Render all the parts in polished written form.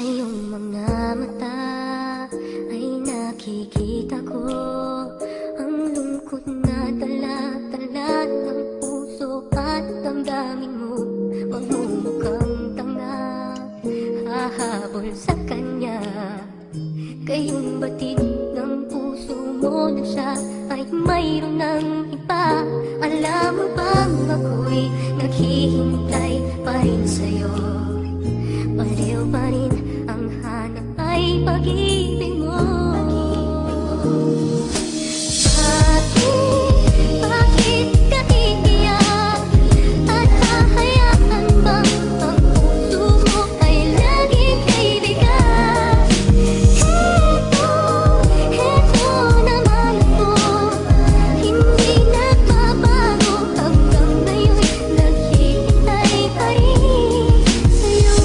iyong mga mata ay nakikita ko ang lungkot na dala-dala ng puso at damdamin mo. Magmumukhang tanga, hahabol sa kanya. Kayong batid ng puso mo na siya ay mayroon ng iba. Alam mo bang ako'y naghihintay pa rin sa'yo? Pareho pa rin ang hanap ay pag-ibig mo. Bakit ka iiyak? At hahayaan bang ang puso mo ay laging kaibigan? Heto naman ako, hindi nagbabago. Hanggang ngayon'y naghihintay pa rin sa'yo.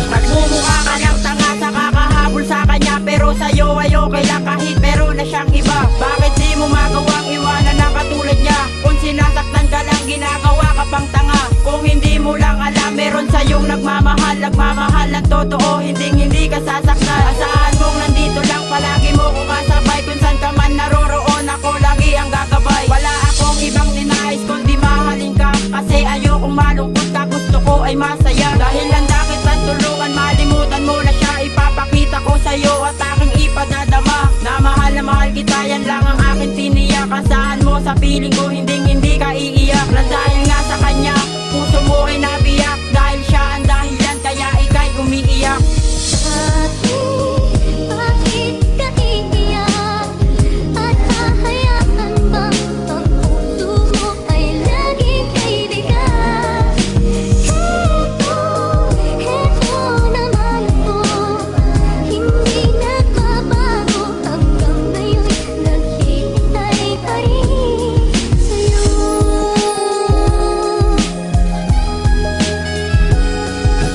Nagmumukha ka ng tanga sa kakahabol sa kanya, pero sa'yo ay okay lang kahit meron na siyang iba. Bakit di mo magawang iwanan ng katulad niya? Kung sinasaktan ka lang, ginagawa ka pang tanga. Kung hindi mo lang alam, meron sa'yong nagmamahal. Nagmamahal ng totoo, hindi ka sasaktan. Asahan mong nandito lang, palagi mo ko kasabay. Kung saan ka man naroroon, ako lagi ang gagabay. Wala akong ibang ninais kundi mahalin ka, kasi ayokong malungkot ka, gusto ko ay masaya. Dahil handa kitang tulungan, malimutan mo na siya. Ipapakita ko sa'yo at aking ipadadama na mahal kita, yan lang ang aking tiniyak. Asahan mo sa piling ko, hindi ka iiyak. Na dahil nga sa kanya, puso mo ay nabiyak. Dahil siya ang dahilan, kaya ika'y umiiyak. Bakit ka iiyak? At hahayaan bang ang puso mo ay laging kaibigan? Heto naman ako, hindi nagbabago. Hanggang ngayon'y naghihintay pa rin sa'yo.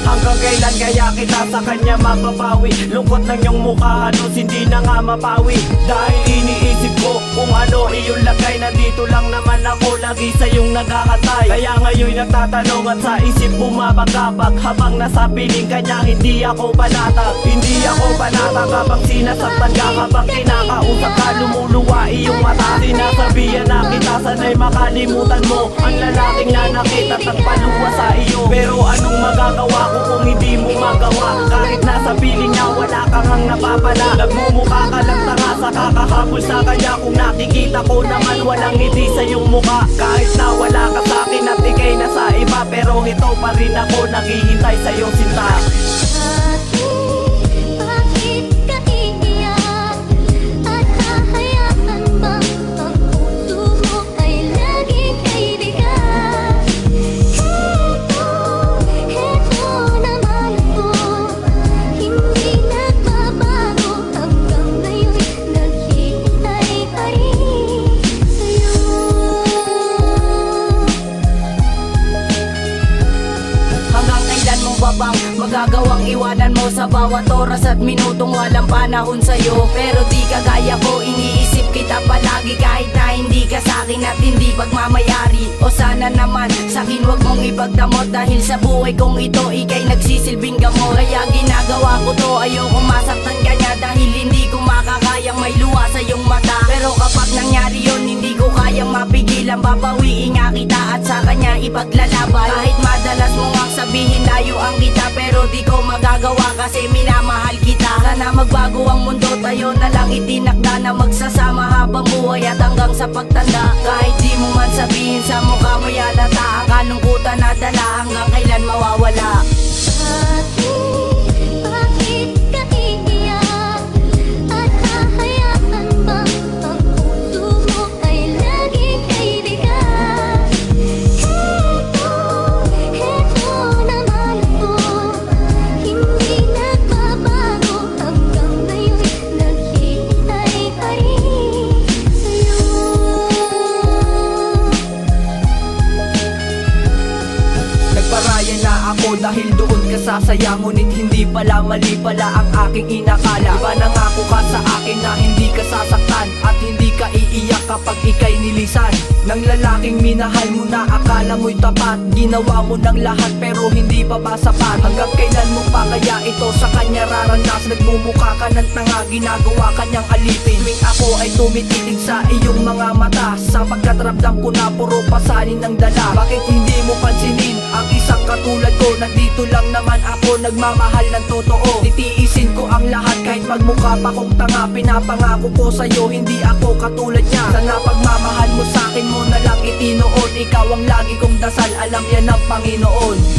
Hanggang kailan kaya kita sa kanya mapapawi? Lungkot ng iyong mukha, halos hindi na nga mapawi. Dahil iniisip ko kung ano iyong lagay. Nandito lang naman ako, lagi sa iyong nagkakatay. Kaya ngayon'y nagtatanong at sa isip bumabagabag. Habang nasa piling kanya, hindi ako panatag. Hindi ako panatag habang sinasaktan ka. Habang kinakausap ka, lumuluwa iyong mata. Sinasabihan na kita, sana'y makalimutan mo ang lalaking nanakit at nagpaluwa sa iyo. Pero anong magagawa ko kung hindi mo magawa? Kahit nasa piling niya, wala kang ang napapala. Nagmumukha ka lang tanga sa kakahabol sa kanya. Kung nakikita ko naman, walang ngiti sa iyong mukha. Kahit na wala ka sa akin at ikay nasa iba, pero ito pa rin ako, naghihintay sa iyong sinta. Bakit ka iiyak? At hahayaan bang ang puso mo ay laging kaibigan? Heto naman ako, hindi nagbabago. Hanggang ngayon'y naghihintay pa rin sa'yo. Hanggang kailan mo ba bang magagawang iwanan mo sa bawat oras at minutong walang panahon sa'yo? Pero di kagaya ko, iniisip kita palagi. Kahit na hindi ka sa'kin at hindi pagmamayari. O sana naman sa'kin wag mong ipagdamot. Dahil sa buhay kong ito, ika'y nagsisilbing gamot. Kaya ginagawa ko to, ayokong masaktan ka niya. Dahil hindi ko makakayang may luha sa iyong mata. Pero kapag nangyari yun, hindi ko kayang mapigilan. Babawiin nga kita at sa kanya ipaglalaban. Kahit madalas mo nga sabihin layo ang kita, pero di ko magagawa kasi minamahal kita. Sana magbago ang mundo, tayo na lang itinakda na magsasama habang buhay at hanggang sa pagtanda. Kahit di mo man sabihin, sa mukha mo yalata ang kalungkutan na dala. Hanggang kailan mawawala? Bakit ka iiyak? At hahayaan bang ang puso mo ay laging kaibigan? Heto naman ako, hindi nagbabago. Hanggang ngayon'y naghihintay pa rin sa'yo. Nagparaya na ako dahil doon ka sasaya. Ngunit hindi pala, mali pala ang aking inakala. Iba nangako ka sa akin na hindi ka sasaktan at hindi ka iiyak kapag ika'y nilisan. ng lalaking minahal mo na akala mo'y tapat. Ginawa mo ng lahat pero hindi pa ba sapat? Hanggang kailan mo pa kaya ito sa kanya raranas? Nagmumukha ka ng tanga, ginagawa kanyang alipin. Tuwing ako ay tumititig sa iyong mga mata, sapagkat ramdam ko na puro pasanin ng dala. Bakit hindi mo pansinin ang isang katulad ko? Nandito lang naman ako, nagmamahal ng totoo. Titiisin ko ang lahat kahit magmukha pa kong tanga. Pinapangako ko sa'yo, hindi ako katulad niya. Sana pagmamahal mo sa'kin mo na lang itinoon. Ikaw ang lagi kong dasal, alam yan ng Panginoon.